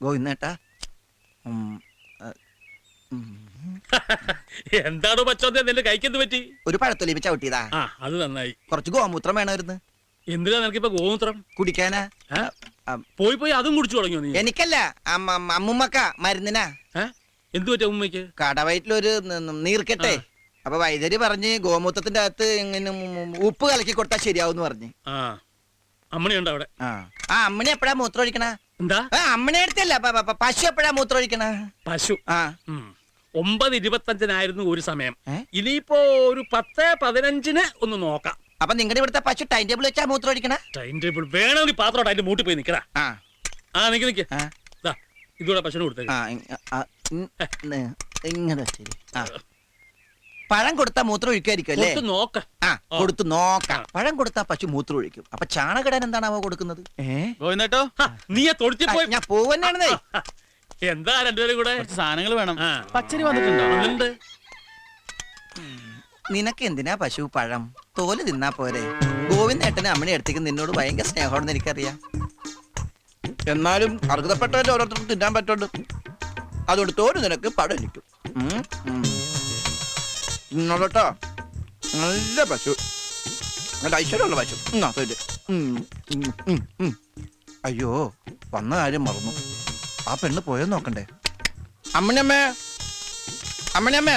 ഗോവിന്ദേട്ടാ എന്താണോ പച്ചോദ്യ നിന്റെ കൈക്കെന്ത് പറ്റി? ഒരു പഴത്തൊലിപ്പ് ചവിട്ടിയതാ. അത് നന്നായി. കുറച്ച് ഗോമൂത്രം വേണമായിരുന്നു. എന്തിനാ നിനക്കിപ്പോ ഗോമൂത്രം? കുടിക്കാനാ. പോയി അതും കുടിച്ചു തുടങ്ങിയോ നീ? എനിക്കല്ല, അമ്മുമ്മക്ക മരുന്നിനാ. എന്തു പറ്റി അമ്മയ്ക്ക്? കടവയറ്റിലൊരു നീർക്കെട്ടെ. അപ്പൊ വൈദ്യര് പറഞ്ഞ് ഗോമൂത്രത്തിന്റെ അകത്ത് ഇങ്ങനെ ഉപ്പ് കലക്കി കൊടുത്താൽ ശരിയാവും പറഞ്ഞു. അമ്മണി ഉണ്ടോ അവിടെ? അമ്മണി എപ്പോഴാ മൂത്രം ഒഴിക്കണ? എന്താ? അമ്മണി അടുത്തല്ല, പശു എപ്പോഴാ മൂത്രം ഒഴിക്കണ? പശു 9:25 ഒരു സമയം. ഇനിയിപ്പോ ഒരു 10:15 ഒന്ന് നോക്കാം. അപ്പൊ നിങ്ങളുടെ ഇവിടുത്തെ പശു ടൈം ടേബിൾ വെച്ചാ മൂത്രം ഒഴിക്കണ? ടൈം ടേബിൾ വേണമെങ്കിൽ പാത്രം അതിന്റെ മൂട്ടി പോയി നിക്കടാ. നിക്ക് ഇതൂടെ പശുവിന് കൊടുത്തേ. ഇങ്ങനെ ശരി. പഴം കൊടുത്താ മൂത്രം ഒഴിക്കായിരിക്കും അല്ലേ? കൊടുത്തു നോക്കാം. പഴം കൊടുത്താ പശു മൂത്രം ഒഴിക്കും. അപ്പൊ ചാണകിടാൻ എന്താണാവോ കൊടുക്കുന്നത്? നീ തൊഴുത്തി പോയി. ഞാൻ പോവന്നാണെന്നേ. എന്താ രണ്ടുപേരും കൂടെ? സാധനങ്ങൾ വേണം. പച്ചരി വന്നിട്ടുണ്ടോ? നിനക്ക് എന്തിനാ പശു പഴം? തോല് തിന്നാ പോരെ. ഗോവിന്ദേട്ടന് അമ്മനെ അടുത്തേക്ക് നിന്നോട് ഭയങ്കര സ്നേഹമാണെന്ന് എനിക്കറിയാം. എന്നാലും അർഹതപ്പെട്ടവരെ ഓരോരുത്തർക്കും തിന്നാൻ പറ്റുള്ളൂ. അതുകൊണ്ട് തോല് നിനക്ക് പഴം ഇരിക്കും. ഇന്നോട്ടോ നല്ല പശു, നല്ല ഐശ്വര്യമുള്ള പശു. അയ്യോ, വന്ന കാര്യം മറന്നു. ആ പെണ്ണ് പോയെന്ന് നോക്കണ്ടേ? അമ്മനമ്മേ, അമ്മനമ്മേ,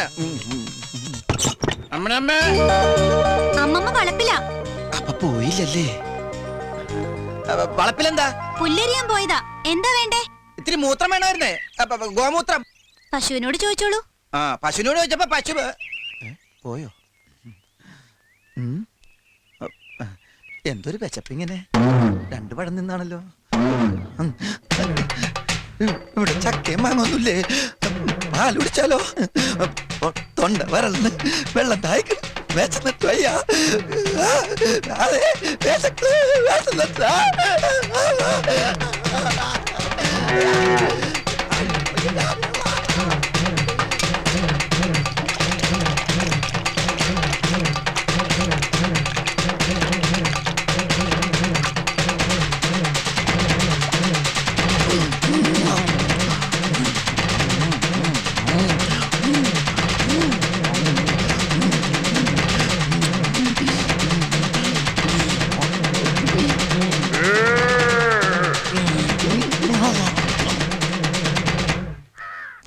അമ്മനമ്മേ. അമ്മമ്മ വളപ്പില. അപ്പൊ പോയില്ലല്ലേ? വളപ്പിലെന്താ? പുല്ലരിയാൻ പോയതാ. എന്താ വേണ്ടേ? ഇത്തിരി മൂത്രം വേണമായിരുന്നേ. ഗോമൂത്രം. പശുവിനോട് ചോദിച്ചോളൂ. പശുവിനോട് ചോദിച്ചപ്പോ പശു പോയോ? എന്തൊരു വിശപ്പിങ്ങനെ. 2 പഴം നിന്നാണല്ലോ. ഇവിടെ ചക്കയും മാങ്ങൊന്നുമില്ലേ? പാൽ കുടിച്ചാലോ? തൊണ്ട വരൾന്ന് വെള്ളം തായ്ക്കും. വിശന്നിട്ട് വയ്യ. വിശന്നിട്ട്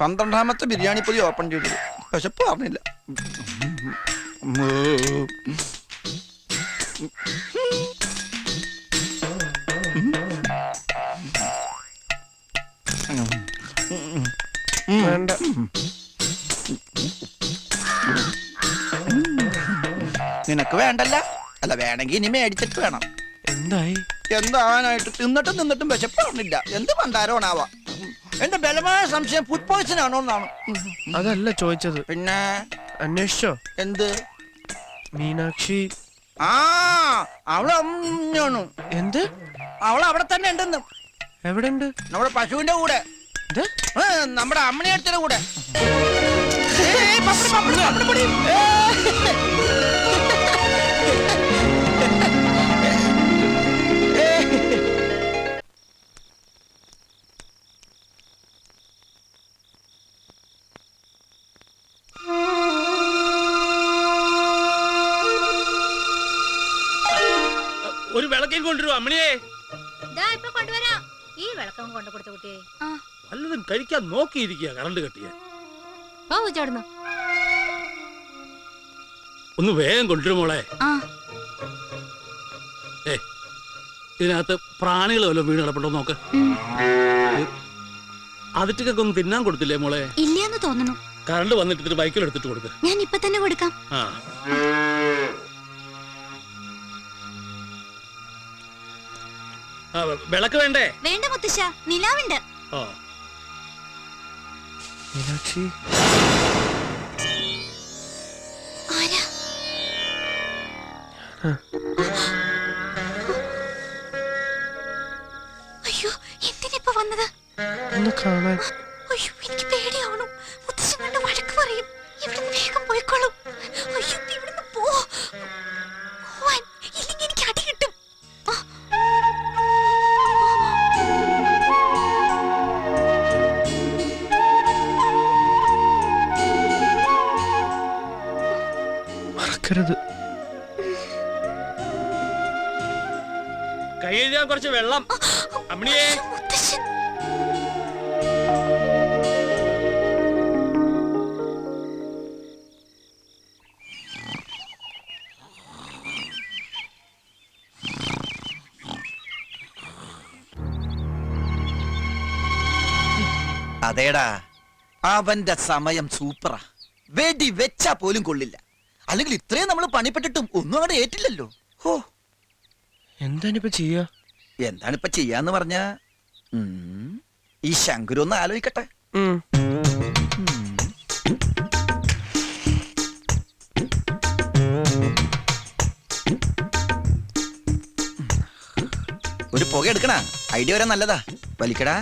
പന്ത്രണ്ടാമത്തെ ബിരിയാണി പൊതി ഓപ്പൺ ചെയ്തത്. വിശപ്പ് പറഞ്ഞില്ല. നിനക്ക് വേണ്ടല്ല? അല്ല, വേണമെങ്കിൽ ഇനി മേടിച്ചിട്ട് വേണം. എന്തായി? എന്താവാനായിട്ട്? തിന്നിട്ടും വിശപ്പ് പറഞ്ഞില്ല. എന്ത് പണ്ടാരോണാവാ. എന്റെ ബലമായ സംശയം ഫുഡ് പോയിസൺ ആണോ എന്നാണ്. അതല്ല ചോദിച്ചത്. പിന്നെ അന്വേഷിച്ചോ? എന്ത്? മീനാക്ഷി. അവള് എന്ത്? അവൾ അവിടെ തന്നെ ഉണ്ടെന്ന്. എവിടെ ഉണ്ട്? നമ്മുടെ പശുവിന്റെ കൂടെ, നമ്മുടെ അമ്മണിയടുത്തിന്റെ കൂടെ. ഒരു വിളക്കേം കൊണ്ടുവരും അമ്മണിയെ. ഈ വിളക്കം കൊണ്ടു കൊടുത്ത കുട്ടിയെ വല്ലതും കഴിക്കാൻ നോക്കിയിരിക്കുക. കറണ്ട് കെട്ടിയ ഒന്ന് വേഗം കൊണ്ടുവരും മോളെ. ഇതിനകത്ത് പ്രാണികൾ വല്ലതും വീണ് കിടപ്പുണ്ടോ നോക്ക്. അതിട്ടൊക്കെ ഒന്ന് തിന്നാൻ കൊടുത്തില്ലേ മോളെ? ഇല്ലാന്ന് തോന്നുന്നു. കറണ്ട് വന്നിട്ട് ബൈക്കിൽ എടുത്തിട്ട് കൊടുക്ക. ഞാൻ ഇപ്പൊ തന്നെ കൊടുക്കാം. വിളക്ക് വേണ്ടേ? വേണ്ട മുത്തശ്ശ, നിലാവുണ്ട്. മീനാക്ഷി. ആരാ? അയ്യോ, എന്തിനിപ്പോ വന്നത്? ഒന്ന് കാണാൻ. അയ്യോ, എനിക്ക് പേടിയാവണം. മുത്തശ്ശൻ കണ്ട് വഴക്ക് പറയും. ഇവിടുന്ന് വേഗം പോയിക്കോളൂ. അയ്യോ, ഇവിടുന്ന് പോ. ഇല്ലെങ്കിൽ എനിക്ക് അടി കിട്ടും. മറക്കരുത്. കൈ എഴുതാൻ കുറച്ച് വെള്ളം. അമ്മിണിയേ, മുത്തശ്ശൻ അതേടാ, അവന്റെ സമയം സൂപ്പറാ. വെടി വെച്ചാ പോലും കൊള്ളില്ല. അല്ലെങ്കിൽ ഇത്രയും നമ്മൾ പണിപ്പെട്ടിട്ടും ഒന്നും അവിടെ ഏറ്റില്ലല്ലോ. ഹോ, എന്താണിപ്പോ ചെയ്യാ? എന്താണിപ്പ ചെയ്യാന്ന് പറഞ്ഞ ഈ ശങ്കുരു ഒന്ന് ആലോചിക്കട്ടെ. ഉം. ഒരു പുക എടുക്കണ ഐഡിയ വരാൻ നല്ലതാ. വലിക്കടാ,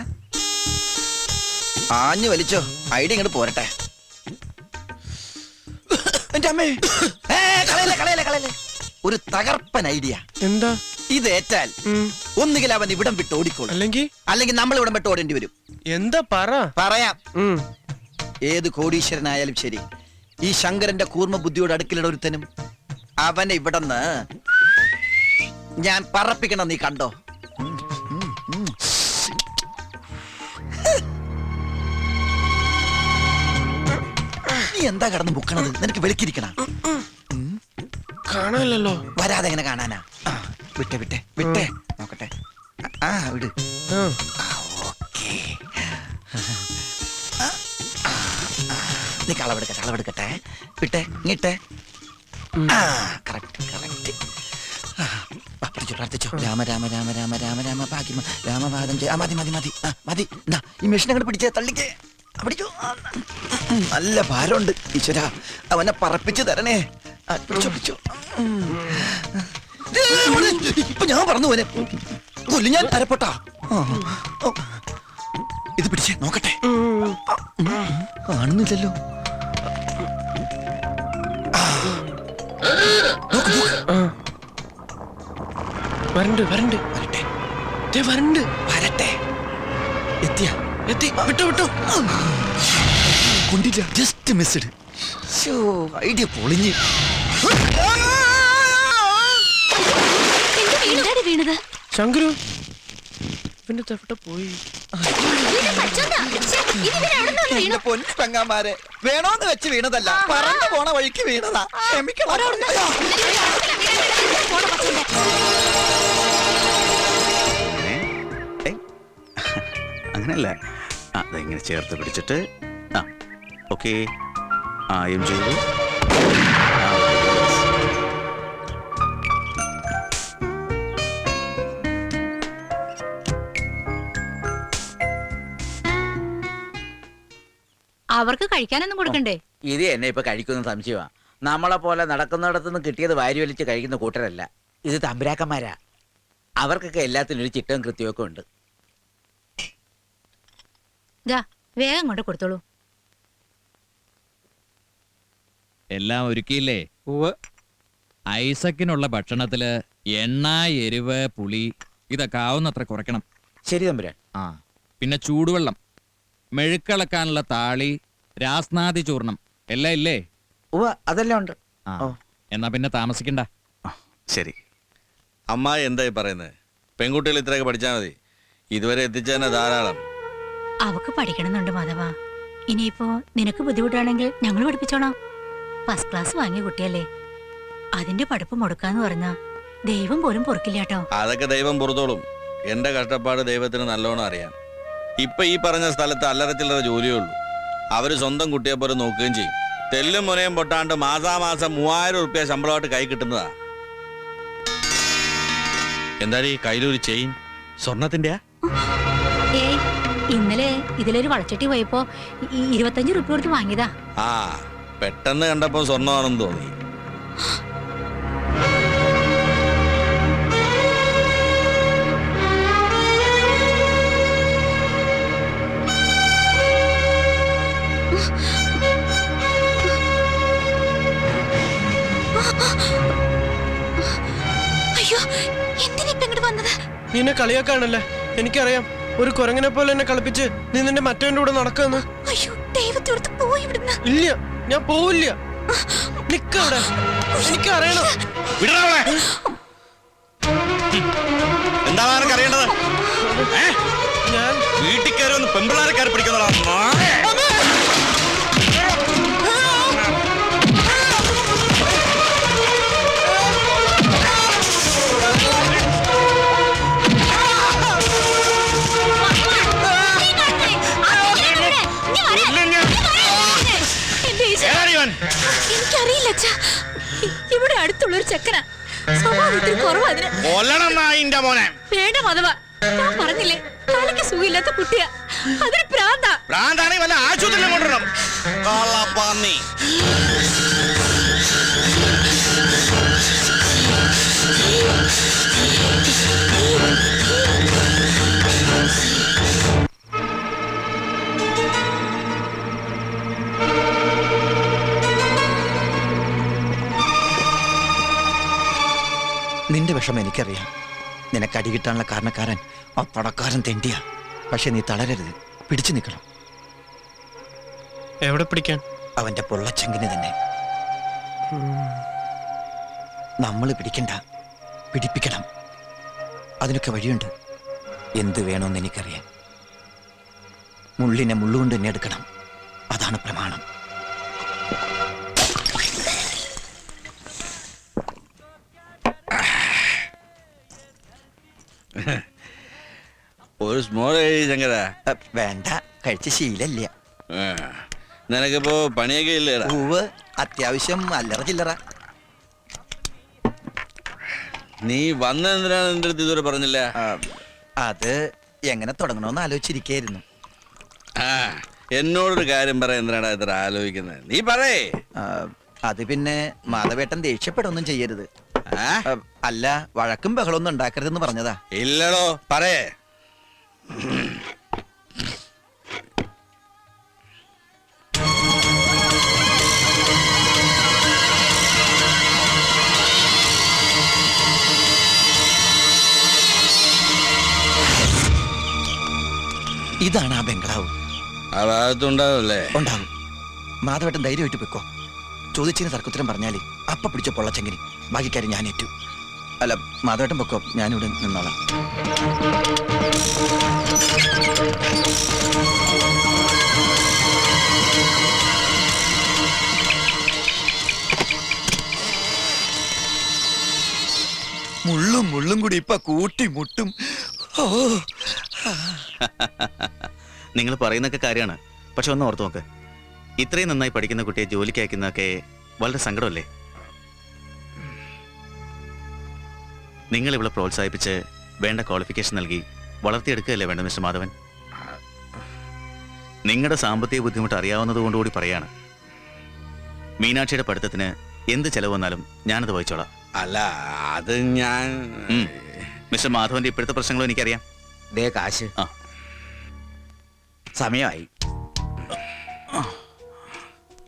ആഞ്ഞു വലിച്ചോ. ഐഡിയ ഇങ്ങോട്ട് പോരട്ടെ. എന്റെ അമ്മേ, കളയല്ലേ കളയല്ലേ കളയല്ലേ. ഒരു തകർപ്പൻ ഐഡിയ. എന്താ? ഇത് ഏറ്റാൽ ഒന്നുകിൽ അവൻ ഇവിടം വിട്ട് ഓടിക്കോളും, അല്ലെങ്കിൽ നമ്മൾ ഇവിടം വിട്ട് ഓടേണ്ടി വരും. എന്താ പറ? പറയാം. ഏത് കോടീശ്വരനായാലും ശരി, ഈ ശങ്കരന്റെ കൂർമ്മ ബുദ്ധിയോട് അടുക്കലിട ഒരുത്തനും അവനെ ഇവിടെന്ന് ഞാൻ പറപ്പിക്കണം. നീ കണ്ടോ? നീ എന്താ കടന്ന് ബുക്കണത്? നിനക്ക് വെളുക്കിരിക്കണ കാണാനല്ലോ. വരാതെ എങ്ങനെ കാണാനാ? വിട്ടെ വിട്ടെ വിട്ടെ നോക്കട്ടെ. വിട്. ഓക്കേ, നീ കളവെടുക്കട്ടെ. വിട്ടെ ഇങ്ങിട്ടെ. Correct correct. പ്രാർത്ഥിച്ചോ. രാമ രാമ രാമ രാമ രാമ രാമ ഭാഗ്യം രാമപാദം ജയ. മതി മതി മതി മതി. ഈ മെഷീൻ അങ്ങോട്ട് പിടിച്ചേ, തള്ളിക്കേ. പിടിച്ചോ. നല്ല ഭാരമുണ്ട്. ഈശ്വര, അവനെ പറപ്പിച്ച് തരണേ. പിടിച്ചോ പിടിച്ചോ. ഇപ്പൊ ഞാൻ പറഞ്ഞു പോനെ കൊല്ലു ഞാൻ അരപ്പൊട്ടാ. ഇത് പിടിച്ചേ നോക്കട്ടെ. കാണുന്നില്ലല്ലോ. നോക്ക് നോക്ക്. വരണ്ട് വരണ്ട് വരട്ടെ വരണ്ട് വരട്ടെ. എത്തി. വിട്ടു വിട്ടു. കൊണ്ടില്ല, ജസ്റ്റ് മിസ്ഡ്. ഐഡിയ പൊളിഞ്ഞ്. എന്താണ് വീണത്? ശങ്കുരു പിന്നെ തെവിടെ പോയി? എന്റെ പൊന്നു പെങ്ങാമാരെ, വേണോന്ന് വെച്ച് വീണതല്ല, പറന്നു പോണ വഴിക്ക് വീണതാ. ക്ഷമിക്കണം. അങ്ങനല്ല, അതെങ്ങനെ ചേർത്ത് പിടിച്ചിട്ട് ഓക്കെ ആയും ചെയ്തു. അവർക്ക് കഴിക്കാനൊന്നും കൊടുക്കണ്ടേ? ഇത് എന്നെ ഇപ്പൊ കഴിക്കുന്ന സംശയമാ. നമ്മളെ പോലെ നടക്കുന്നിടത്തുനിന്ന് കിട്ടിയത് വാരി വലിച്ച് കഴിക്കുന്ന കൂട്ടരല്ല ഇത്. തമ്പുരാക്കന്മാരാ. അവർക്കൊക്കെ എല്ലാത്തിനും ഒരു ചിട്ടവും കൃത്യമൊക്കെ ഉണ്ട്. വേഗം കൊണ്ട് കൊടുത്തോളൂ. എല്ലാം ഒരുക്കിയില്ലേ? ഐസക്കിനുള്ള ഭക്ഷണത്തില് എണ്ണ, എരിവ്, പുളി ഇതൊക്കെ ആവുന്നത്ര കുറയ്ക്കണം. ശരി തമ്പുരാൻ. പിന്നെ ചൂടുവെള്ളം, മെഴുക്കളക്കാനുള്ള താളി, രാസ്നാദി ചൂർണം എല്ലാം ഇല്ലേ? അതെല്ലാം ഉണ്ട്. എന്നാ പിന്നെ താമസിക്കണ്ട. ശരി. അമ്മായി എന്തായി പറയുന്നത്? പെൺകുട്ടികൾ ഇത്രയൊക്കെ പഠിച്ചാൽ മതി. ഇതുവരെ എത്തിച്ചതന്നെ ധാരാളം. അവക്ക് പഠിക്കണമെന്നുണ്ട് മാധവ. ഇനിയിപ്പോ നിനക്ക് ബുദ്ധിമുട്ടാണെങ്കിൽ ഞങ്ങൾ പഠിപ്പിച്ചോളാം. ഫസ്റ്റ് ക്ലാസ് വാങ്ങിയ കുട്ടിയല്ലേ. അതിന്റെ പഠിപ്പ് മുടക്കാന്ന് പറഞ്ഞാ ദൈവം പോലും പൊറുക്കില്ലാട്ടോ. അതൊക്കെ ദൈവം പുറത്തോളും. എന്റെ കഷ്ടപ്പാട് ദൈവത്തിന് നല്ലോണം അറിയാം. ഇപ്പൊ ഈ പറഞ്ഞ സ്ഥലത്ത് അല്ലറച്ചില്ലറ ജോലിയേ ഉള്ളൂ. അവര് സ്വന്തം കുട്ടിയെ പോലെ നോക്കുകയും ചെയ്യും. തെല്ലും മുനയും പൊട്ടാണ്ട് മാസാമാസം 3000 റുപ്യ ശമ്പളമായിട്ട് കൈ കിട്ടുന്നതാ. എന്താ ഈ കയ്യിലൊരു ചെയിൻ? സ്വർണത്തിന്റെയാ? ഏയ്, ഇന്നലെ ഇതിലൊരു വളച്ചട്ടി പോയപ്പോ 25 റുപ്യ കൊടുത്ത് വാങ്ങിയതാ. പെട്ടെന്ന് കണ്ടപ്പോ സ്വർണ്ണമാണെന്ന് തോന്നി. അയ്യോ, എന്തിനാ ഇപ്പൊ ഇങ്ങോട്ട് വന്നത്? നിന്നെ കളിയാക്കാണല്ലേ? എനിക്കറിയാം. ഒരു കുരങ്ങനെ പോലെ എന്നെ കളിപ്പിച്ച് നീ നിന്റെ മറ്റവന്റെ കൂടെ നടക്കാന്ന്. അയ്യോ, ദൈവത്തോടത്ത് പോയി ഇവിടുന്ന്. ഇല്ല, ഞാൻ പോവില്ല. നിക്കവിടെ, എനിക്ക് അറിയണം. വിടണവളെ. എന്താണ് നിനക്ക് അറിയേണ്ടത്? ഞാൻ വീട്ടിൽ കയറി ഒന്ന് പെമ്പിളാരെ കയറി പിടിക്കുന്നതാണ്. എനിക്കറിയില്ല അച്ഛാ. ഇവിടെ അടുത്തുള്ളൊരു ചെക്കനാ. സ്വഭാവത്തിൽ കുറവാതിന്. മോനെ വേണ്ട മാധവ, ഞാൻ പറഞ്ഞില്ലേ തലയ്ക്ക് സുഖമില്ലാത്ത കുട്ടിയാ. അതൊരു പ്രാന്താ. പ്രാന്താണെങ്കിൽ വല്ല ആശുപത്രിയിലും കൊണ്ടുവരണം. കള്ളപ്പന്നി. നിന്റെ വിഷമം എനിക്കറിയാം. നിനക്ക് അടി കിട്ടാനുള്ള കാരണക്കാരൻ ആ പടക്കാരൻ തെണ്ടിയ. പക്ഷെ നീ തളരരുത്, പിടിച്ചു നിൽക്കണം. എവിടെ പിടിക്കാൻ? അവന്റെ പൊള്ളച്ചെങ്കിന് തന്നെ. നമ്മൾ പിടിക്കണ്ട, പിടിപ്പിക്കണം. അതിനൊക്കെ വഴിയുണ്ട്. എന്ത് വേണമെന്ന് എനിക്കറിയാം. മുള്ളിനെ മുള്ളുകൊണ്ട് തന്നെ എടുക്കണം. അതാണ് പ്രമാണം. ഒരു സ്മോൾ ശങ്കര. വേണ്ട, കഴിച്ച ശീലല്ല. നിനക്കിപ്പോ പണിയൊക്കെ ഇല്ലേടാ? പൂവ് അത്യാവശ്യം അല്ലറ ചില്ലറ. നീ വന്നെന്തിനാണ് നിന്റെ അടുത്ത് ഇതുവരെ പറഞ്ഞില്ല? അത് എങ്ങനെ തുടങ്ങണമെന്ന് ആലോചിച്ചിരിക്കായിരുന്നു. എന്നോടൊരു കാര്യം പറയാൻ എന്തിനാടാ ഇത്ര ആലോചിക്കുന്നത്? നീ പറയേ. അത് പിന്നെ മാധവേട്ടൻ ദേഷ്യപ്പെടുകയൊന്നും ചെയ്യരുത്. അല്ല, വഴക്കും ബഹളമൊന്നും ഉണ്ടാക്കരുതെന്ന് പറഞ്ഞതാ. ഇല്ലടോ, പറയേ. ഇതാണ് ആ ബംഗ്ലാവ്. ആ ഭാഗത്തുണ്ടാവല്ലേ? ഉണ്ടാവും. മാധവേട്ടൻ ധൈര്യമായിട്ട് പൊയ്ക്കോ. ചോദിച്ചതിന് തർക്കുത്തരം പറഞ്ഞാലേ അപ്പ പിടിച്ച പൊള്ളച്ചെങ്കിന് ബാക്കി കാര്യം ഞാൻ ഏറ്റു. അല്ല, മാധവേട്ടൻ പൊക്കോ, ഞാനിവിടെ നിന്നോളാം. മുള്ളും മുള്ളും കൂടി ഇപ്പൊ കൂട്ടി മുട്ടും. നിങ്ങൾ പറയുന്നൊക്കെ കാര്യമാണ്. പക്ഷെ ഒന്ന് ഓർത്ത് നോക്ക്, ഇത്രയും നന്നായി പഠിക്കുന്ന കുട്ടിയെ ജോലിക്ക് അയക്കുന്നതൊക്കെ വളരെ സങ്കടമല്ലേ? നിങ്ങൾ ഇവിടെ പ്രോത്സാഹിപ്പിച്ച് വേണ്ട ക്വാളിഫിക്കേഷൻ നൽകി വളർത്തിയെടുക്കുകയല്ലേ വേണ്ട മിസ്റ്റർ മാധവൻ? നിങ്ങളുടെ സാമ്പത്തിക ബുദ്ധിമുട്ട് അറിയാവുന്നത് കൊണ്ടുകൂടി പറയാണ്. മീനാക്ഷിയുടെ പഠിത്തത്തിന് എന്ത് ചെലവ് വന്നാലും ഞാനത് വഹിച്ചോളാം. അല്ല, അത് ഞാൻ മിസ്റ്റർ മാധവന്റെ ഇപ്പോഴത്തെ പ്രശ്നങ്ങളും എനിക്കറിയാം. ദേ കാശ്. സമയമായി.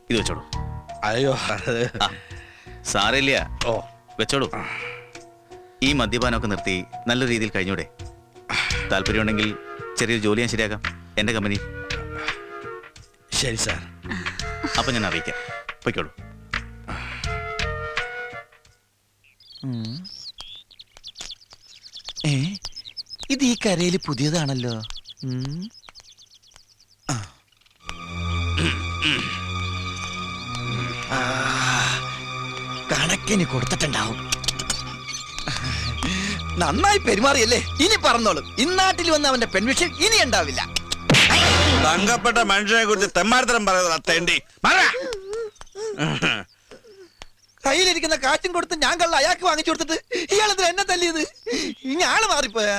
ഇത് വെച്ചോളൂ. അയ്യോ, സാരമില്ല. ഓ, വെച്ചോളൂ. ഈ മദ്യപാനമൊക്കെ നിർത്തി നല്ല രീതിയിൽ കഴിഞ്ഞൂടെ? താല്പര്യമുണ്ടെങ്കിൽ ചെറിയൊരു ജോലി ഞാൻ ശരിയാക്കാം എൻ്റെ കമ്പനി. ശരി സാർ. അപ്പൊ ഞാൻ അറിയിക്കാം. പൊയ്ക്കോളൂ. ഇത് ഈ കരയിൽ പുതിയതാണല്ലോ. കണക്കിന് കൊടുത്തിട്ടുണ്ടാവും. നന്നായി പെരുമാറിയല്ലേ? ഇനി പറഞ്ഞോളും. ഇന്നാട്ടിൽ വന്ന അവന്റെ പെൺവിഷൻ ഇനി ഉണ്ടാവില്ല. തങ്കപ്പെട്ട മനുഷ്യനെ കുറിച്ച് തെമ്മാർത്തരം പറയുന്നത് തേണ്ടി. കയ്യിലിരിക്കുന്ന കാറ്റും കൊടുത്ത് ഞാൻ കള്ള അയാൾക്ക് വാങ്ങിച്ചു കൊടുത്തിട്ട് ഇയാളെന്തിനാ എന്നെ തല്ലിയത്? ഇനി ആള് മാറിപ്പോയാ?